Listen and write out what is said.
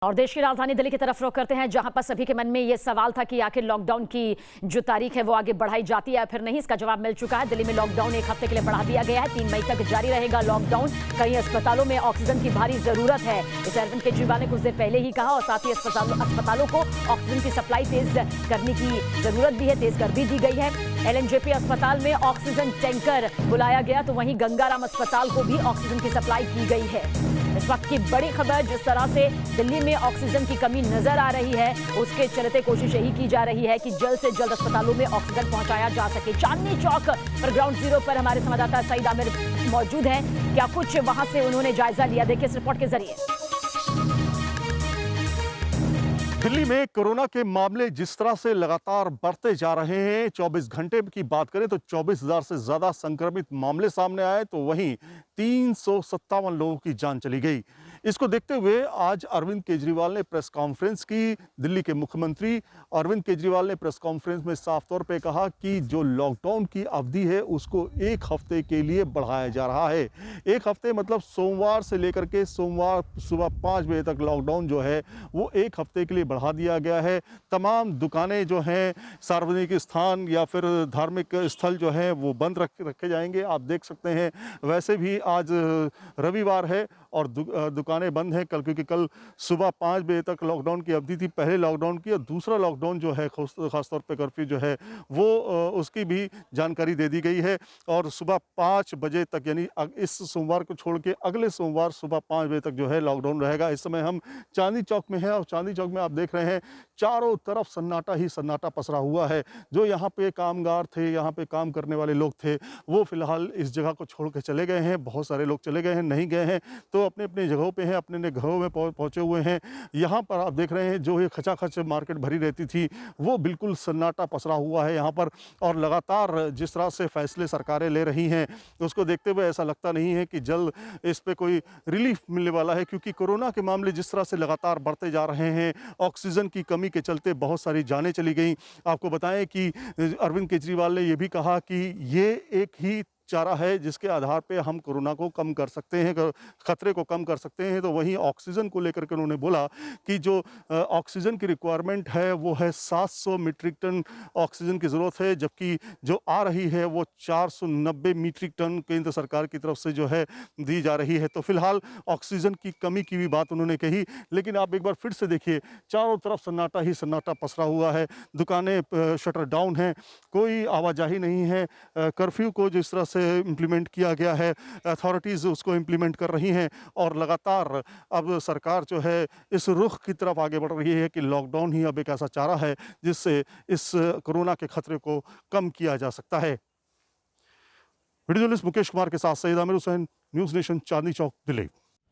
और देश की राजधानी दिल्ली की तरफ रुख करते हैं, जहां पर सभी के मन में यह सवाल था कि आखिर लॉकडाउन की जो तारीख है वो आगे बढ़ाई जाती है या फिर नहीं। इसका जवाब मिल चुका है। दिल्ली में लॉकडाउन एक हफ्ते के लिए बढ़ा दिया गया है। 3 मई तक जारी रहेगा लॉकडाउन। कई अस्पतालों में ऑक्सीजन की भारी जरूरत है, इसे अरविंद केजरीवाल ने कुछ देर पहले ही कहा। और साथ ही अस्पतालों को ऑक्सीजन की सप्लाई तेज करने की जरूरत भी है, तेज कर भी दी गई है। LNJP अस्पताल में ऑक्सीजन टैंकर बुलाया गया, तो वहीं गंगाराम अस्पताल को भी ऑक्सीजन की सप्लाई की गई है। इस वक्त की बड़ी खबर, जिस तरह से दिल्ली में ऑक्सीजन की कमी नजर आ रही है, उसके चलते कोशिश यही की जा रही है कि जल्द से जल्द अस्पतालों में ऑक्सीजन पहुंचाया जा सके। चांदनी चौक पर ग्राउंड जीरो पर हमारे संवाददाता सईद आमिर मौजूद हैं। क्या कुछ वहां से उन्होंने जायजा लिया, देखिए इस रिपोर्ट के जरिए। दिल्ली में कोरोना के मामले जिस तरह से लगातार बढ़ते जा रहे हैं, 24 घंटे की बात करें तो 24,000 से ज्यादा संक्रमित मामले सामने आए, तो वहीं 357 लोगों की जान चली गई। इसको देखते हुए आज अरविंद केजरीवाल ने प्रेस कॉन्फ्रेंस की। दिल्ली के मुख्यमंत्री अरविंद केजरीवाल ने प्रेस कॉन्फ्रेंस में साफ तौर पे कहा कि जो लॉकडाउन की अवधि है उसको 1 हफ्ते के लिए बढ़ाया जा रहा है। 1 हफ्ते मतलब सोमवार से लेकर के सोमवार सुबह 5 बजे तक लॉकडाउन जो है वो 1 हफ्ते के लिए बढ़ा दिया गया है। तमाम दुकानें जो हैं, सार्वजनिक स्थान या फिर धार्मिक स्थल जो हैं वो बंद रखे जाएंगे। आप देख सकते हैं, वैसे भी आज रविवार है और दुकानें बंद हैं कल, क्योंकि कल सुबह 5 बजे तक लॉकडाउन की अवधि थी, पहले लॉकडाउन की। और दूसरा लॉकडाउन जो है, खासतौर पे कर्फ्यू जो है वो उसकी भी जानकारी दे दी गई है। और सुबह 5 बजे तक, यानी इस सोमवार को छोड़ के अगले सोमवार सुबह 5 बजे तक जो है लॉकडाउन रहेगा। इस समय हम चांदनी चौक में हैं और चांदनी चौक में आप देख रहे हैं चारों तरफ सन्नाटा ही सन्नाटा पसरा हुआ है। जो यहाँ पे कामगार थे, यहाँ पे काम करने वाले लोग थे, वो फिलहाल इस जगह को छोड़ के चले गए हैं। बहुत सारे लोग चले गए हैं, नहीं गए हैं तो अपने अपने जगहों पे हैं, अपने अपने घरों में पहुंचे हुए हैं। यहाँ पर आप देख रहे हैं जो ये खचाखच मार्केट भरी रहती थी वो बिल्कुल सन्नाटा पसरा हुआ है यहाँ पर। और लगातार जिस तरह से फैसले सरकारें ले रही हैं उसको देखते हुए ऐसा लगता नहीं है कि जल्द इस पे कोई रिलीफ मिलने वाला है, क्योंकि कोरोना के मामले जिस तरह से लगातार बढ़ते जा रहे हैं, ऑक्सीजन की कमी के चलते बहुत सारी जानें चली गई। आपको बताएं कि अरविंद केजरीवाल ने यह भी कहा कि ये एक ही चारा है जिसके आधार पे हम कोरोना को कम कर सकते हैं, खतरे को कम कर सकते हैं। तो वहीं ऑक्सीजन को लेकर के उन्होंने बोला कि जो ऑक्सीजन की रिक्वायरमेंट है वो है 700 मीट्रिक टन ऑक्सीजन की ज़रूरत है, जबकि जो आ रही है वो 490 मीट्रिक टन केंद्र सरकार की तरफ से जो है दी जा रही है। तो फिलहाल ऑक्सीजन की कमी की भी बात उन्होंने कही। लेकिन आप एक बार फिर से देखिए, चारों तरफ सन्नाटा ही सन्नाटा पसरा हुआ है। दुकानें शटर डाउन हैं, कोई आवाजाही नहीं है। कर्फ्यू को जिस तरह से इंप्लीमेंट किया गया है, अथॉरिटीज़ उसको इंप्लीमेंट कर रही हैं। और लगातार अब सरकार जो है इस रुख की तरफ आगे बढ़ रही है कि लॉकडाउन ही अब एक ऐसा चारा है जिससे इस कोरोना के खतरे को कम किया जा सकता है। वीडियो जर्नलिस्ट मुकेश कुमार के साथ सईद आमिर हुसैन, न्यूज़ नेशन, चांदनी चौक, दिल्ली।